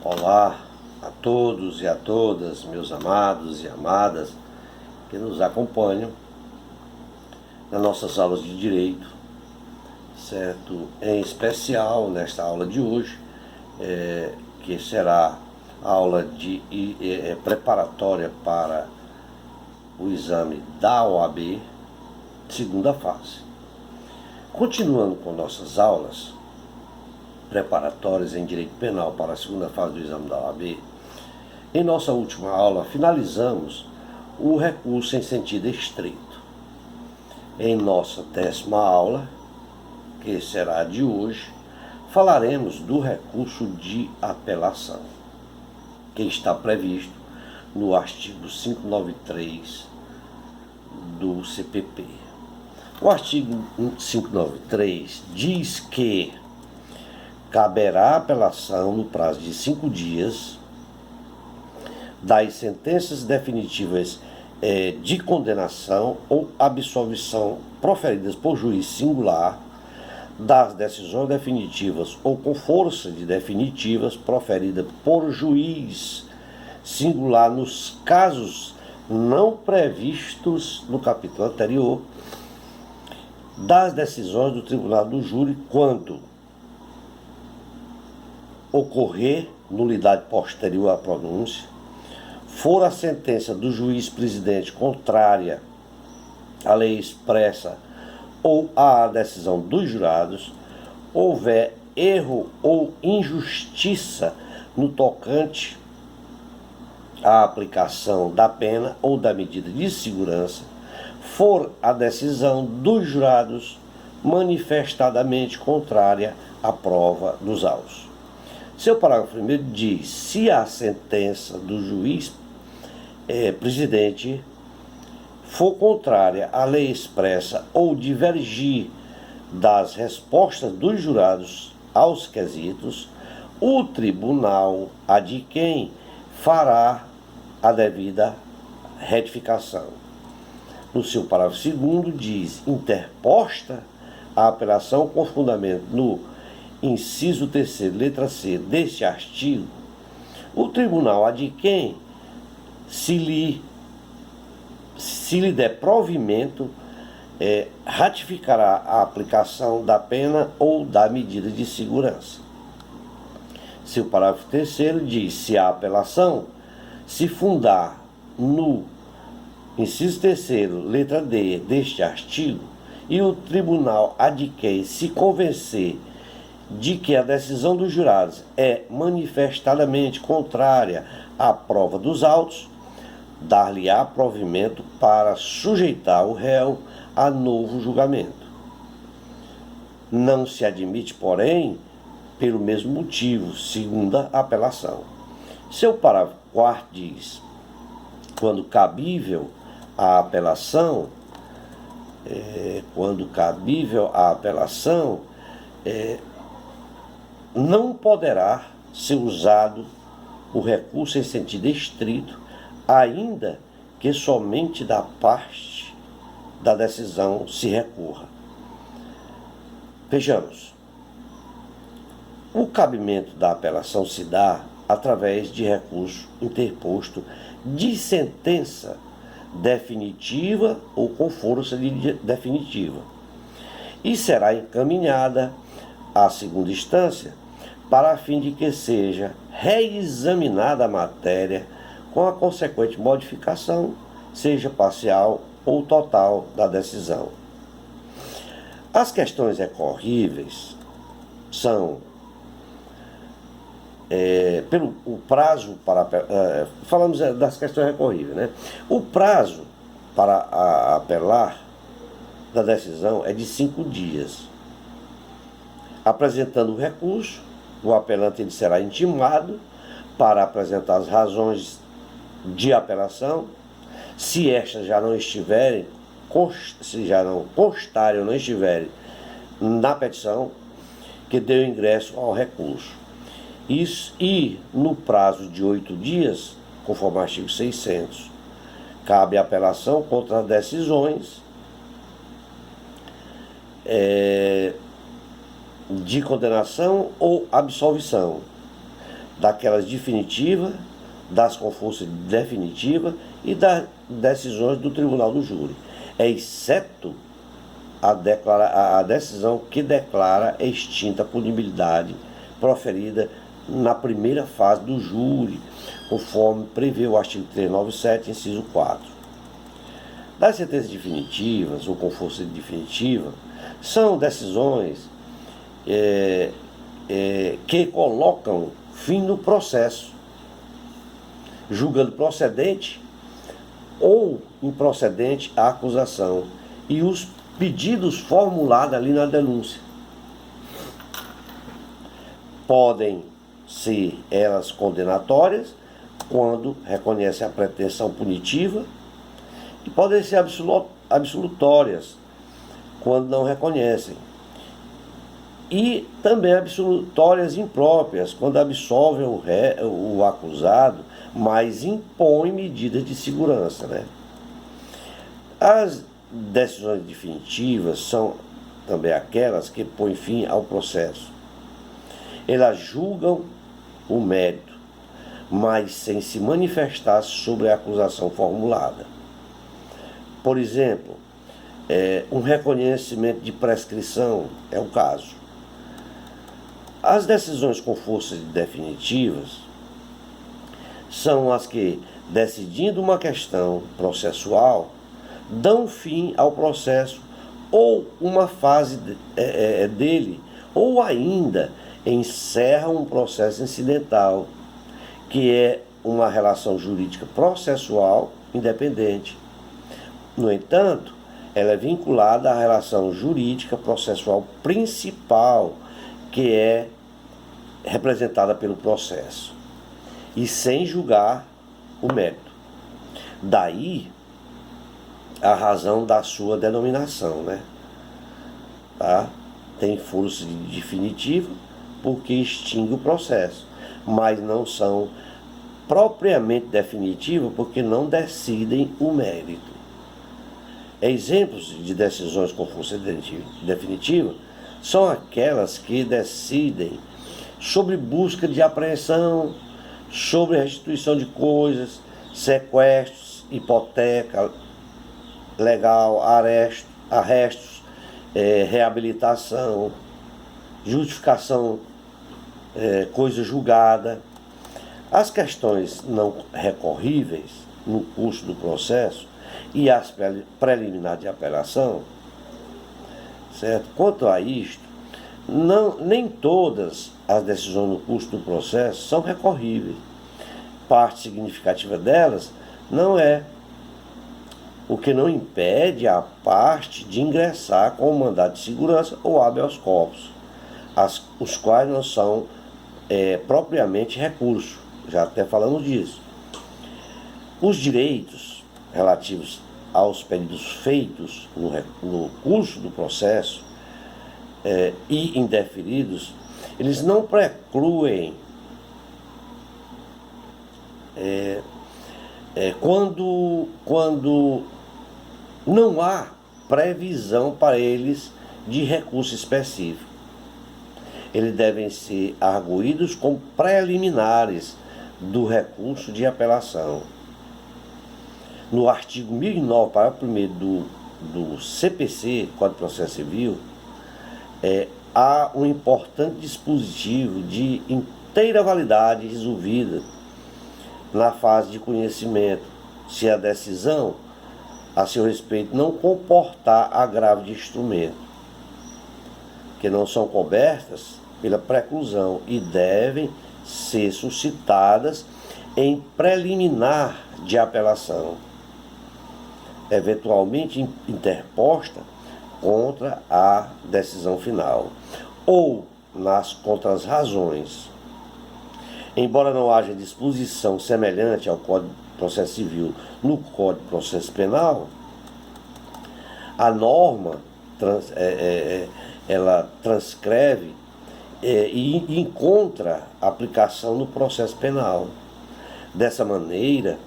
Olá a todos e a todas, meus amados e amadas que nos acompanham nas nossas aulas de direito, certo? Em especial nesta aula de hoje, que será a aula preparatória para o exame da OAB, segunda fase. Continuando com nossas aulas preparatórias em direito penal para a segunda fase do exame da OAB, em nossa última aula finalizamos o recurso em sentido estrito. Em nossa 10ª aula, que será a de hoje, falaremos do recurso de apelação, que está previsto no artigo 593 do CPP. O artigo 593 diz que caberá apelação no prazo de 5 dias das sentenças definitivas de condenação ou absolvição proferidas por juiz singular, das decisões definitivas ou com força de definitivas proferidas por juiz singular nos casos não previstos no capítulo anterior, das decisões do tribunal do júri quando ocorrer nulidade posterior à pronúncia, for a sentença do juiz presidente contrária à lei expressa ou à decisão dos jurados, houver erro ou injustiça no tocante à aplicação da pena ou da medida de segurança, for a decisão dos jurados manifestadamente contrária à prova dos autos. Seu parágrafo 1º diz: se a sentença do juiz presidente for contrária à lei expressa ou divergir das respostas dos jurados aos quesitos, o tribunal adquém fará a devida retificação. No seu parágrafo 2º diz: interposta a apelação com fundamento no inciso 3º, letra C, deste artigo, o tribunal adquém, se lhe der provimento, ratificará a aplicação da pena ou da medida de segurança. Seu parágrafo 3º diz: se a apelação se fundar no inciso 3º, letra D, deste artigo, e o tribunal adquém se convencer de que a decisão dos jurados é manifestadamente contrária à prova dos autos, dar-lhe-á provimento para sujeitar o réu a novo julgamento. Não se admite, porém, pelo mesmo motivo, segunda apelação. Seu parágrafo 4º diz: quando cabível a apelação, não poderá ser usado o recurso em sentido estrito, ainda que somente da parte da decisão se recorra. Vejamos, o cabimento da apelação se dá através de recurso interposto de sentença definitiva ou com força definitiva, e será encaminhada à segunda instância para a fim de que seja reexaminada a matéria com a consequente modificação, seja parcial ou total, da decisão. As questões recorríveis são pelo o prazo para falamos das questões recorríveis, né? O prazo para apelar da decisão é de 5 dias. Apresentando o recurso, o apelante ele será intimado para apresentar as razões de apelação. Se estas já não estiverem, se já não constarem ou não estiverem na petição, que deu ingresso ao recurso. Isso, e no prazo de 8 dias, conforme o artigo 600, cabe a apelação contra as decisões de condenação ou absolvição, daquelas definitivas, das confusas definitivas e das decisões do tribunal do júri, exceto a decisão que declara extinta a punibilidade proferida na primeira fase do júri, conforme prevê o artigo 397, inciso 4. Das sentenças definitivas ou com força definitiva, são decisões que colocam fim no processo, julgando procedente ou improcedente a acusação e os pedidos formulados ali na denúncia. Podem ser elas condenatórias, quando reconhecem a pretensão punitiva, e podem ser absolutórias, quando não reconhecem. E também absolutórias impróprias, quando absolvem o acusado, mas impõem medidas de segurança, né? As decisões definitivas são também aquelas que põem fim ao processo. Elas julgam o mérito, mas sem se manifestar sobre a acusação formulada. Por exemplo, um reconhecimento de prescrição é o caso. As decisões com força definitivas são as que, decidindo uma questão processual, dão fim ao processo ou uma fase dele, ou ainda encerram um processo incidental, que é uma relação jurídica processual independente. No entanto, ela é vinculada à relação jurídica processual principal, que é representada pelo processo, e sem julgar o mérito. Daí a razão da sua denominação, né? Tá? Tem força definitiva porque extingue o processo, mas não são propriamente definitivas porque não decidem o mérito. Exemplos de decisões com força definitiva são aquelas que decidem sobre busca de apreensão, sobre restituição de coisas, sequestros, hipoteca legal, arrestos, reabilitação, justificação, coisa julgada. As questões não recorríveis no curso do processo e as preliminares de apelação, certo? Quanto a isto, nem todas as decisões no curso do processo são recorríveis. Parte significativa delas não é, o que não impede a parte de ingressar com o mandado de segurança ou habeas corpus, os quais não são propriamente recurso, já até falamos disso. Os direitos relativos aos pedidos feitos no curso do processo e indeferidos, eles não precluem quando não há previsão para eles de recurso específico. Eles devem ser arguídos como preliminares do recurso de apelação. No artigo 1009, parágrafo 1º do CPC, Código de Processo Civil, há um importante dispositivo de inteira validade resolvida na fase de conhecimento, se a decisão a seu respeito não comportar agravo de instrumento, que não são cobertas pela preclusão e devem ser suscitadas em preliminar de apelação, eventualmente interposta contra a decisão final, ou contra as razões. Embora não haja disposição semelhante ao Código de Processo Civil no Código de Processo Penal, a norma ela transcreve e encontra aplicação no processo penal. Dessa maneira,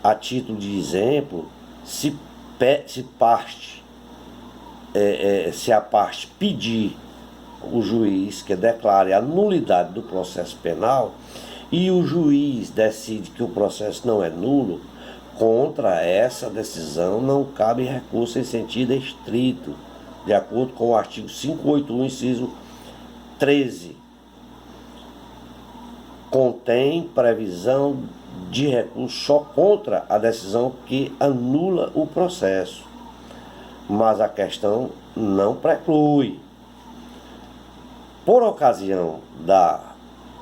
a título de exemplo, se a parte pedir o juiz que declare a nulidade do processo penal, e o juiz decide que o processo não é nulo, contra essa decisão não cabe recurso em sentido estrito, de acordo com o artigo 581, inciso 13. Contém previsão de recurso só contra a decisão que anula o processo, mas a questão não preclui. Por ocasião da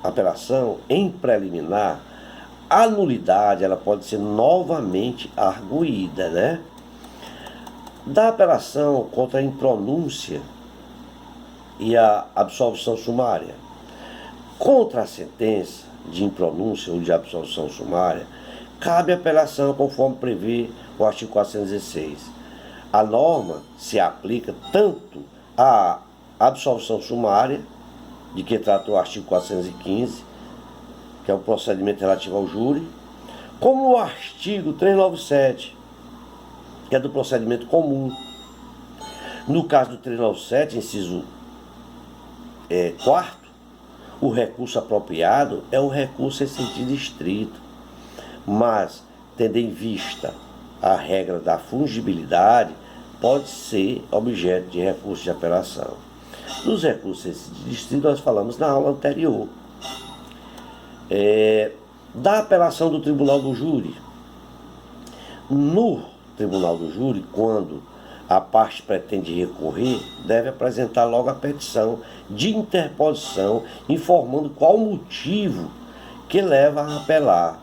apelação em preliminar, a nulidade ela pode ser novamente arguída, né? Da apelação contra a impronúncia e a absolvição sumária. Contra a sentença de impronúncia ou de absolvição sumária, cabe apelação conforme prevê o artigo 416. A norma se aplica tanto à absolvição sumária, de que trata o artigo 415, que é o procedimento relativo ao júri, como o artigo 397, que é do procedimento comum. No caso do 397, inciso 4º, o recurso apropriado é um recurso em sentido estrito, mas, tendo em vista a regra da fungibilidade, pode ser objeto de recurso de apelação. Nos recursos em sentido estrito, nós falamos na aula anterior. Da apelação do tribunal do júri. No tribunal do júri, quando a parte pretende recorrer, deve apresentar logo a petição de interposição, informando qual o motivo que leva a apelar,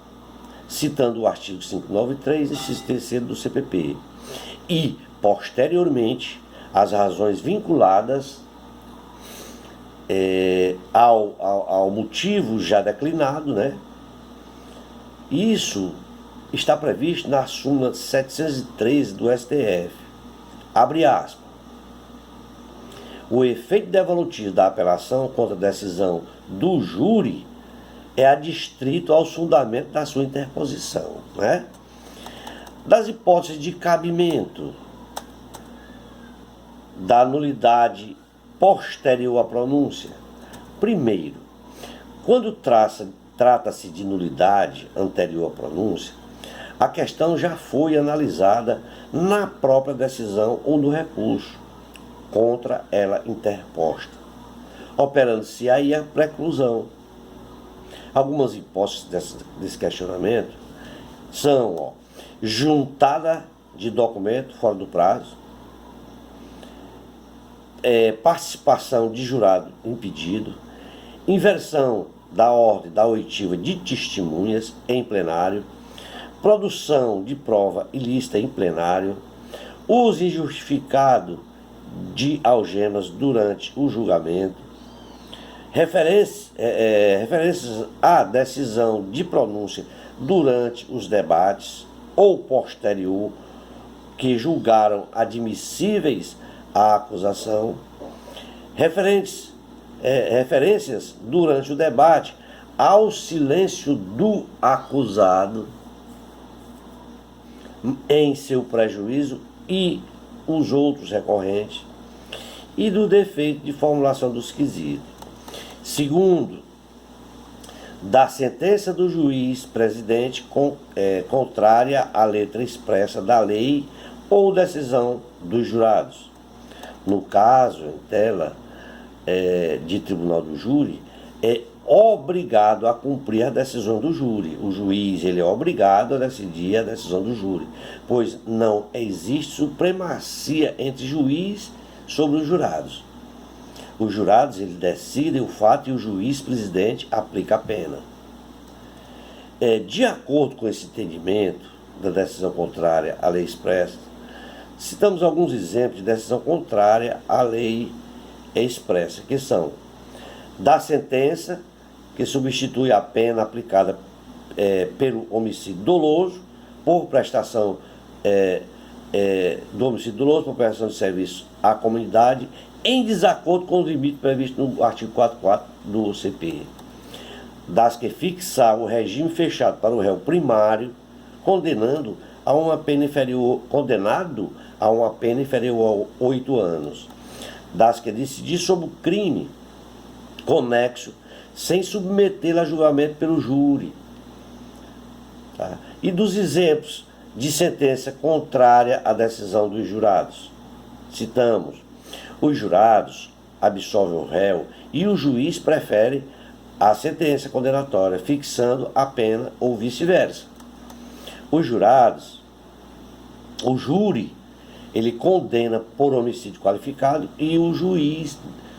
citando o artigo 593, inciso 3º do CPP, e, posteriormente, as razões vinculadas ao motivo já declinado, né? Isso está previsto na súmula 713 do STF. Abre aspas. O efeito devolutivo da apelação contra a decisão do júri é adstrito ao fundamento da sua interposição, né? Das hipóteses de cabimento da nulidade posterior à pronúncia. Primeiro, quando trata-se de nulidade anterior à pronúncia, a questão já foi analisada na própria decisão ou no recurso contra ela interposta, operando-se aí a preclusão. Algumas hipóteses desse questionamento são juntada de documento fora do prazo, participação de jurado impedido, inversão da ordem da oitiva de testemunhas em plenário, produção de prova ilícita em plenário, uso injustificado de algemas durante o julgamento, referências à decisão de pronúncia durante os debates ou posterior que julgaram admissíveis à acusação, referências durante o debate ao silêncio do acusado em seu prejuízo e os outros recorrentes, e do defeito de formulação dos quesitos. Segundo, da sentença do juiz presidente contrária à letra expressa da lei ou decisão dos jurados. No caso, em tela de tribunal do júri, é obrigado a cumprir a decisão do júri. O juiz ele é obrigado a decidir a decisão do júri, pois não existe supremacia entre juiz sobre os jurados. Os jurados eles decidem o fato e o juiz presidente aplica a pena. De acordo com esse entendimento da decisão contrária à lei expressa, citamos alguns exemplos de decisão contrária à lei expressa, que são da sentença que substitui a pena aplicada pelo homicídio doloso por prestação do homicídio doloso por prestação de serviço à comunidade em desacordo com o limite previsto no artigo 44 do CPI. Das que fixar o regime fechado para o réu primário, condenado a uma pena inferior a 8 anos. Das que decidir sobre o crime conexo sem submetê-la a julgamento pelo júri. Tá? E dos exemplos de sentença contrária à decisão dos jurados. Citamos: os jurados absolvem o réu e o juiz prefere a sentença condenatória, fixando a pena ou vice-versa. Os jurados, o júri, ele condena por homicídio qualificado e o juiz,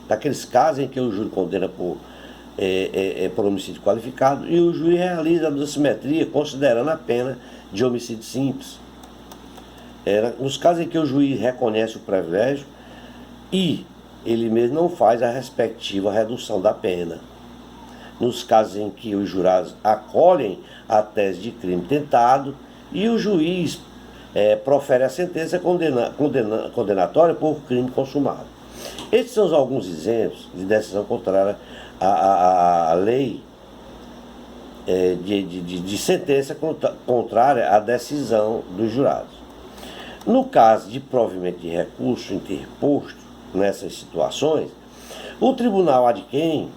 naqueles casos em que o júri condena por homicídio qualificado, e o juiz realiza a dosimetria considerando a pena de homicídio simples. Nos casos em que o juiz reconhece o privilégio e ele mesmo não faz a respectiva redução da pena. Nos casos em que os jurados acolhem a tese de crime tentado e o juiz profere a sentença condenatória por crime consumado. Esses são alguns exemplos de decisão contrária à lei, de sentença contrária à decisão dos jurados. No caso de provimento de recurso interposto nessas situações, o tribunal ad quem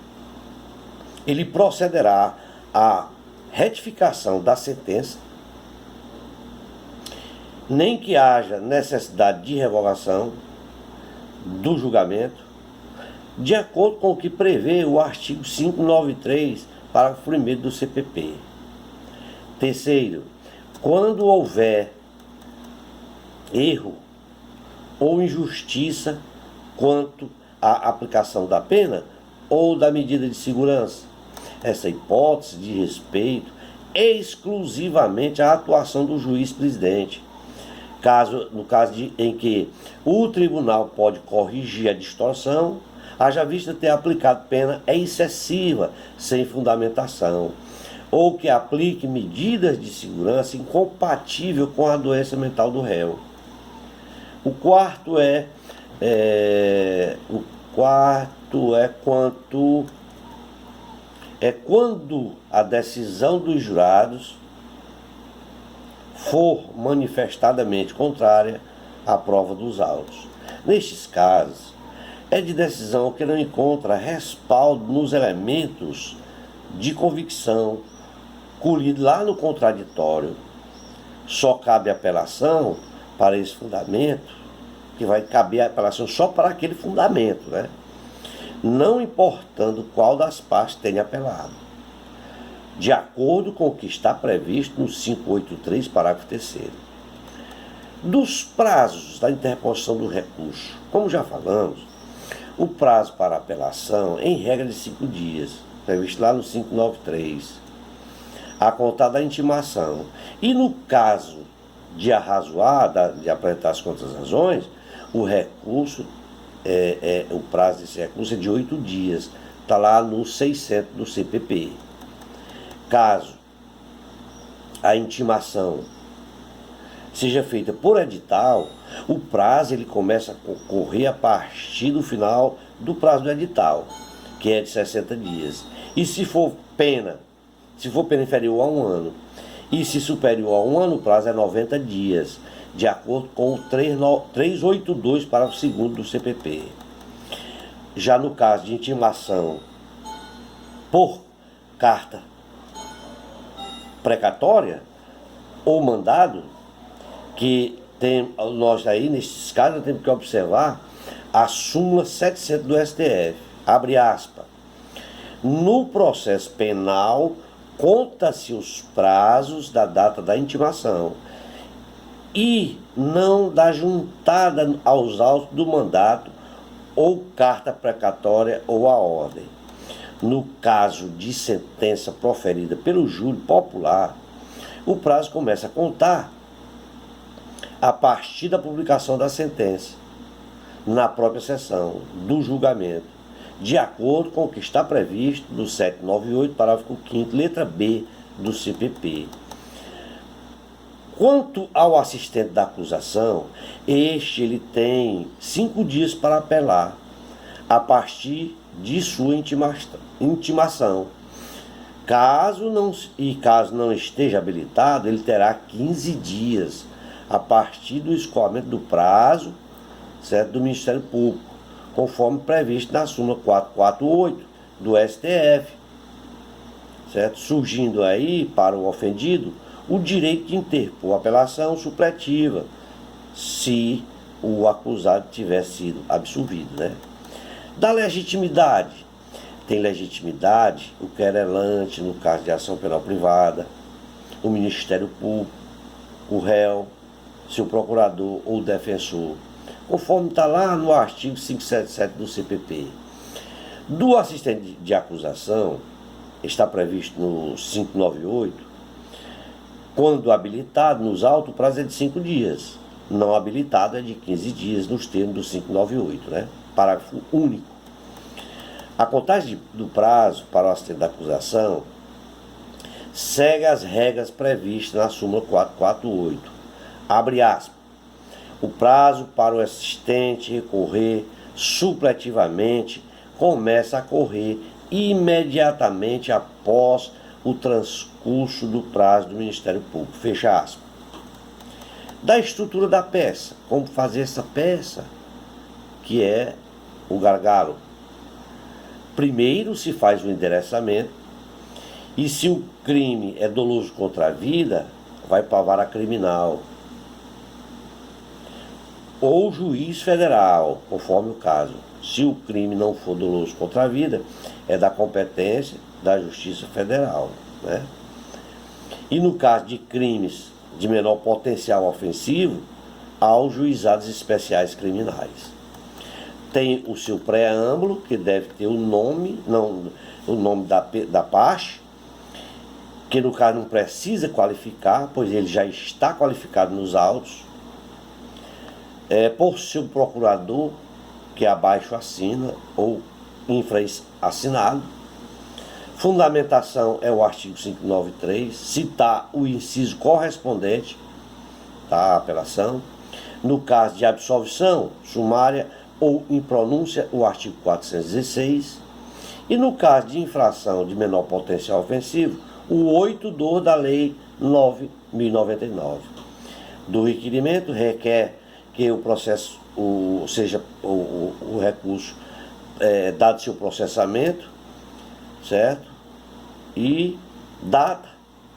ele procederá à retificação da sentença, nem que haja necessidade de revogação do julgamento, de acordo com o que prevê o artigo 593, parágrafo 1º do CPP. Terceiro, quando houver erro ou injustiça quanto à aplicação da pena ou da medida de segurança, essa hipótese de respeito exclusivamente à atuação do juiz presidente. No caso em que o tribunal pode corrigir a distorção, haja vista ter aplicado pena excessiva, sem fundamentação, ou que aplique medidas de segurança incompatível com a doença mental do réu. O quarto é quando a decisão dos jurados for manifestadamente contrária à prova dos autos. Nestes casos, é de decisão que não encontra respaldo nos elementos de convicção colhido lá no contraditório. Só cabe apelação para esse fundamento, que vai caber a apelação só para aquele fundamento, né? Não importando qual das partes tenha apelado, de acordo com o que está previsto no 583, parágrafo 3º. Dos prazos da interposição do recurso, como já falamos, o prazo para apelação, em regra de 5 dias, previsto lá no 593, a contar da intimação. E no caso de arrazoar, de apresentar as contrarrazões, o recurso, o prazo desse recurso é de 8 dias, está lá no 600 do CPP. Caso a intimação seja feita por edital, o prazo ele começa a correr a partir do final do prazo do edital, que é de 60 dias. E se for pena inferior a 1 ano, e se superior a 1 ano, o prazo é 90 dias, de acordo com o 382, parágrafo 2º do CPP. Já no caso de intimação por carta precatória ou mandado, que nós aí, nesses casos, temos que observar a súmula 700 do STF, abre aspas. No processo penal, conta-se os prazos da data da intimação e não da juntada aos autos do mandato ou carta precatória ou a ordem. No caso de sentença proferida pelo júri popular, o prazo começa a contar a partir da publicação da sentença, na própria sessão do julgamento, de acordo com o que está previsto no 798, parágrafo 5º, letra B do CPP. Quanto ao assistente da acusação, ele tem 5 dias para apelar a partir de sua intimação. Caso não esteja habilitado, ele terá 15 dias a partir do escoamento do prazo, certo, do Ministério Público, conforme previsto na súmula 448 do STF, certo? Surgindo aí para o ofendido o direito de interpor apelação supletiva, se o acusado tiver sido absolvido, né? Da legitimidade. Tem legitimidade o querelante no caso de ação penal privada, o Ministério Público, o réu, seu procurador ou defensor, conforme está lá no artigo 577 do CPP. Do assistente de acusação, está previsto no 598, quando habilitado nos autos, o prazo é de 5 dias. Não habilitado é de 15 dias, nos termos do 598, né? Parágrafo único. A contagem do prazo para o assistente da acusação segue as regras previstas na súmula 448. Abre aspas. O prazo para o assistente recorrer supletivamente começa a correr imediatamente após o transcurso do prazo do Ministério Público. Fecha aspas. Da estrutura da peça, como fazer essa peça, que é o gargalo. Primeiro se faz o endereçamento, e se o crime é doloso contra a vida, vai para a vara criminal ou juiz federal, conforme o caso. Se o crime não for doloso contra a vida, é da competência da Justiça Federal, né? E no caso de crimes de menor potencial ofensivo, aos juizados especiais criminais. Tem o seu preâmbulo, que deve ter o nome da parte, que no caso não precisa qualificar, pois ele já está qualificado nos autos, por seu procurador, que abaixo assina, ou infra-assinado. Fundamentação é o artigo 593, citar o inciso correspondente da apelação. No caso de absolvição sumária ou impronúncia, o artigo 416. E no caso de infração de menor potencial ofensivo, o 8.2 da Lei 9.099. Do requerimento requer que o processo, o recurso, dado seu processamento, certo? E data,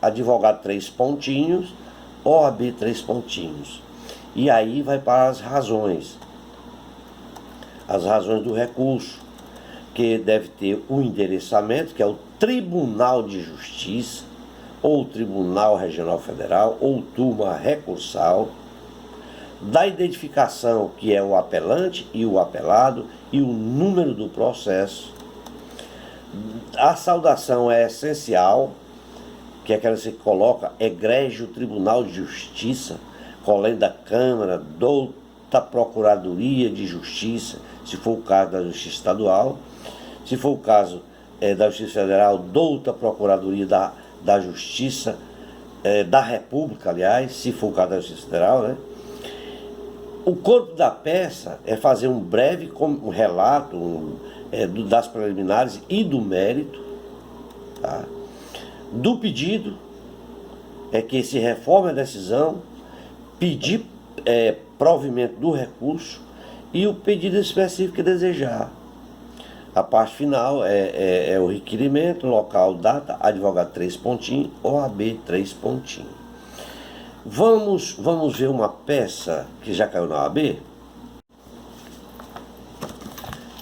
advogado 3 pontinhos, OAB 3 pontinhos. E aí vai para as razões do recurso, que deve ter o endereçamento, que é o Tribunal de Justiça, ou Tribunal Regional Federal, ou turma recursal, da identificação, que é o apelante e o apelado, e o número do processo. A saudação é essencial, que é aquela que você coloca, egrégio Tribunal de Justiça, colégio da Câmara, douta Procuradoria de Justiça, se for o caso da Justiça Estadual. Se for o caso da Justiça Federal, douta Procuradoria da Justiça da República, aliás, se for o caso da Justiça Federal, né? O corpo da peça é fazer um breve relato das preliminares e do mérito, tá? Do pedido, é que se reforme a decisão, pedir provimento do recurso e o pedido específico que desejar. A parte final é o requerimento, local, data, advogado 3 pontinhos, OAB 3 pontinhos. Vamos ver uma peça que já caiu na OAB?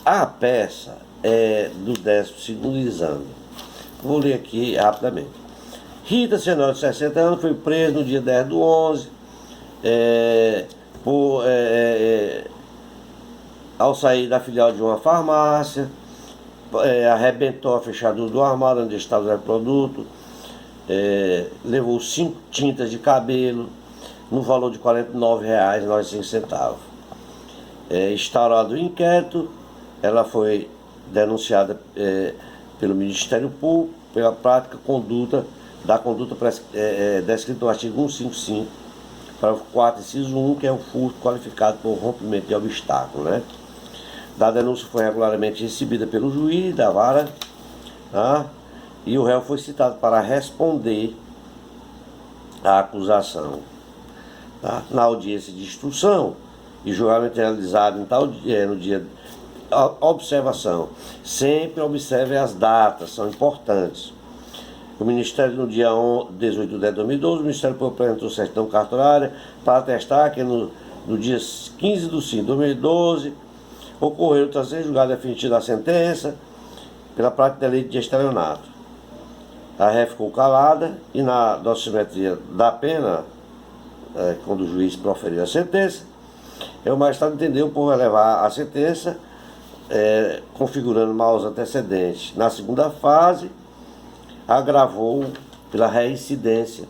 A peça é do 12º exame. Vou ler aqui rapidamente. Rita, senhora de 60 anos, foi presa no dia 10/11, ao sair da filial de uma farmácia, arrebentou a fechadura do armário onde estava o produto, levou 5 tintas de cabelo, no valor de R$ 49,95. Instaurado o inquérito, ela foi denunciada pelo Ministério Público pela prática da conduta descrita no artigo 155, parágrafo 4, inciso 1, que é o furto qualificado por rompimento de obstáculo, né? Da denúncia foi regularmente recebida pelo juiz da vara, tá? E o réu foi citado para responder à acusação, tá? Na audiência de instrução e julgamento realizado no dia. Observação, sempre observe as datas, são importantes. O Ministério, no dia 18 de 2012, o Ministério Público apresentou certidão cartorária para atestar que no dia 15 de 5 de 2012 ocorreu o terceiro julgado definitivo da sentença pela prática de delito de estelionato. A ré ficou calada e na dosimetria da pena, quando o juiz proferiu a sentença, o magistrado entendeu por elevar a sentença, configurando maus antecedentes. Na segunda fase, agravou pela reincidência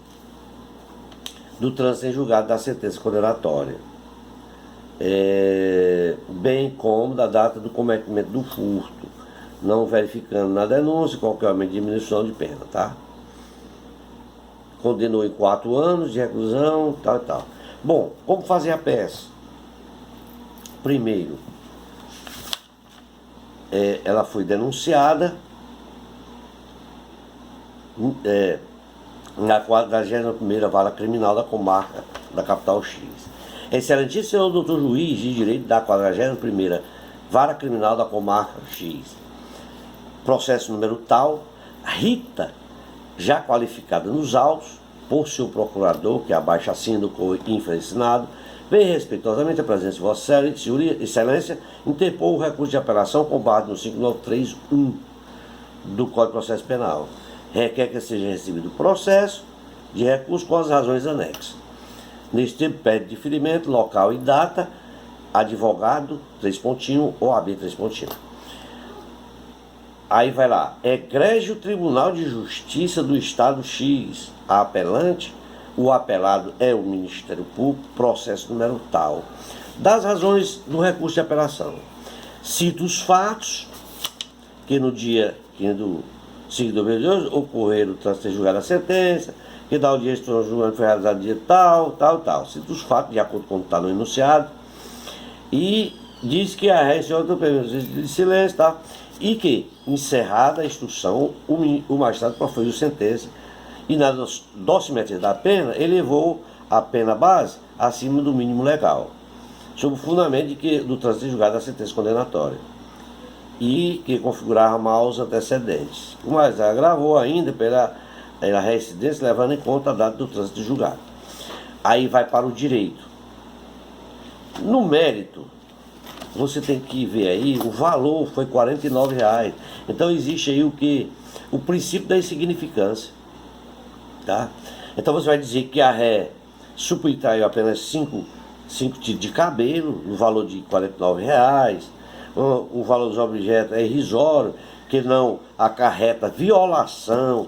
do trânsito em julgado da sentença condenatória, bem como da data do cometimento do furto, não verificando na denúncia qualquer aumento de diminuição de pena, tá? Condenou em 4 anos de reclusão, tal e tal. Bom, como fazer a peça? Primeiro, ela foi denunciada na 41ª Vara Criminal da Comarca da Capital X. Excelentíssimo senhor doutor juiz de direito da 41ª Vara Criminal da Comarca X, processo número tal, Rita, já qualificada nos autos por seu procurador, que abaixo assina o infraensinado, vem respeitosamente a presença de Vossa Excelência, interpor o recurso de apelação com base no 5931 do Código de Processo Penal. Requer que seja recebido o processo de recurso com as razões anexas. Neste tempo, pede diferimento, local e data, advogado, 3 pontinhos, OAB, 3 pontinhos. Aí vai lá, egrégio Tribunal de Justiça do Estado X, a apelante, o apelado é o Ministério Público, processo número tal. Das razões do recurso de apelação. Cita os fatos que no dia 5 de 2012 ocorreram o trânsito julgado a sentença, que da audiência do julgamento foi realizado dia tal. Cita os fatos de acordo com o que está no enunciado e diz que a ré do de silêncio, tá? E que, encerrada a instrução, o magistrado proferiu sentença e na dosimetria da pena elevou a pena base acima do mínimo legal, sob o fundamento do trânsito julgado a sentença condenatória e que configurava maus antecedentes. O magistrado agravou ainda pela reincidência, levando em conta a data do trânsito julgado. Aí vai para o direito. No mérito, você tem que ver aí, o valor foi R$ 49,00. Então existe aí o princípio da insignificância, tá? Então você vai dizer que a ré subtraiu apenas 5 tipos de cabelo, no valor de R$ 49,00. O valor dos objetos é irrisório, que não acarreta violação,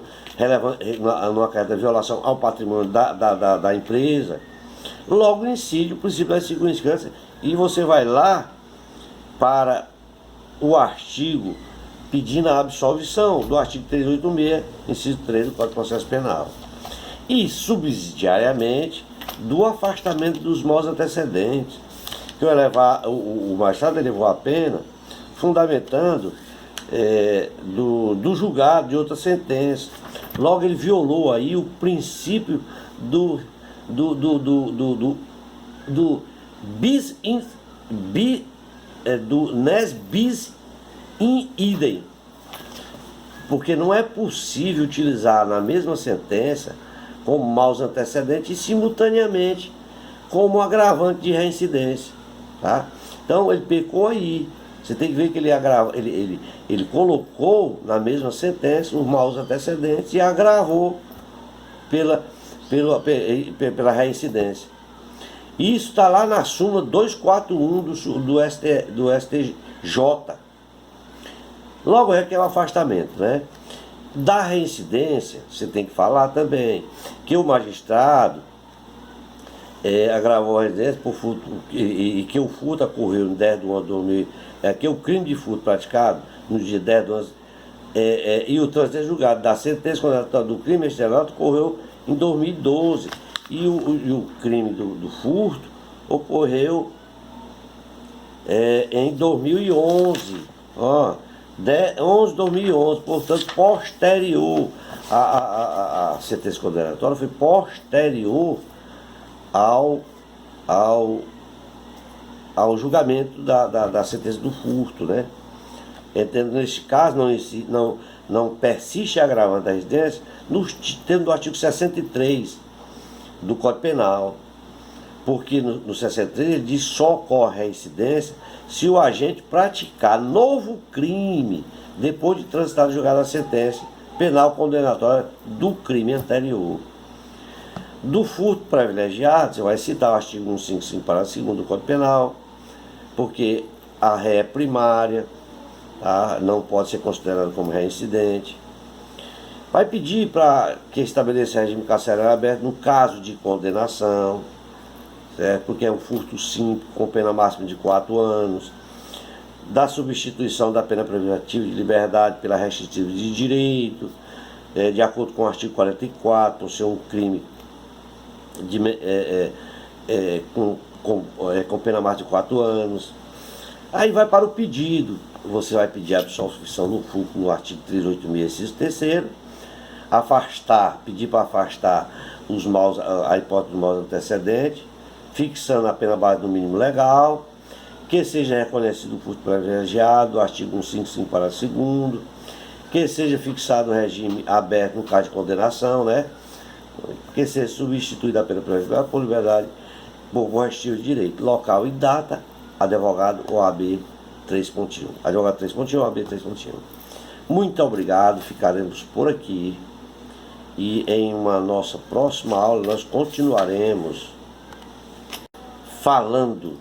não acarreta violação ao patrimônio da empresa. Logo incide o princípio da insignificância e você vai lá para o artigo pedindo a absolvição do artigo 386, inciso 3 do Código de Processo Penal. E subsidiariamente do afastamento dos maus antecedentes, que o magistrado elevou a pena fundamentando do julgado de outra sentença. Logo ele violou aí o princípio do nes bis in idem, porque não é possível utilizar na mesma sentença como maus antecedentes e simultaneamente como agravante de reincidência, tá? Então ele pecou aí. Você tem que ver que ele colocou na mesma sentença os maus antecedentes e agravou pela reincidência. Isso está lá na súmula 241 do STJ. Logo requer o afastamento, né? Da reincidência, você tem que falar também que o magistrado agravou a reincidência por furto, e que o furto ocorreu em 10 de 1 de 2000, que o crime de furto praticado no dia 10 de 11, e o trânsito julgado da sentença condenatória do crime estelionato ocorreu em 2012, e o crime do furto ocorreu em 2011, 11 de 2011, portanto posterior a sentença condenatória, foi posterior ao julgamento da sentença do furto, né? Entendo, neste caso não persiste agravante da residência, no termo do artigo 63 do Código Penal. Porque no 63 ele diz que só ocorre a incidência se o agente praticar novo crime depois de transitar julgada a sentença penal condenatória do crime anterior. Do furto privilegiado, você vai citar o artigo 155, parágrafo 2º do Código Penal, porque a ré é primária, tá? Não pode ser considerado como reincidente. Vai pedir para que estabeleça regime carcerário aberto no caso de condenação, certo? Porque é um furto simples, com pena máxima de 4 anos. Da substituição da pena privativa de liberdade pela restritiva de direito, de acordo com o artigo 44, por ser um crime com pena máxima de 4 anos. Aí vai para o pedido, você vai pedir a absolvição no FUC no artigo 386, terceiro, pedir para afastar a hipótese dos maus antecedentes, fixando a pena base no mínimo legal, que seja reconhecido o furto privilegiado, artigo 155, parágrafo 2º, que seja fixado o regime aberto no caso de condenação, né? Que seja substituída a pena privilegiada por liberdade por bom estilo de direito, local e data, advogado OAB 3.1. Advogado 3.1, OAB 3.1. Muito obrigado, ficaremos por aqui. E em uma nossa próxima aula nós continuaremos falando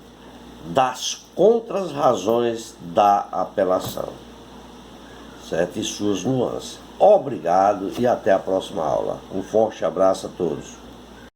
das contras-razões da apelação, certo? E suas nuances. Obrigado e até a próxima aula. Um forte abraço a todos.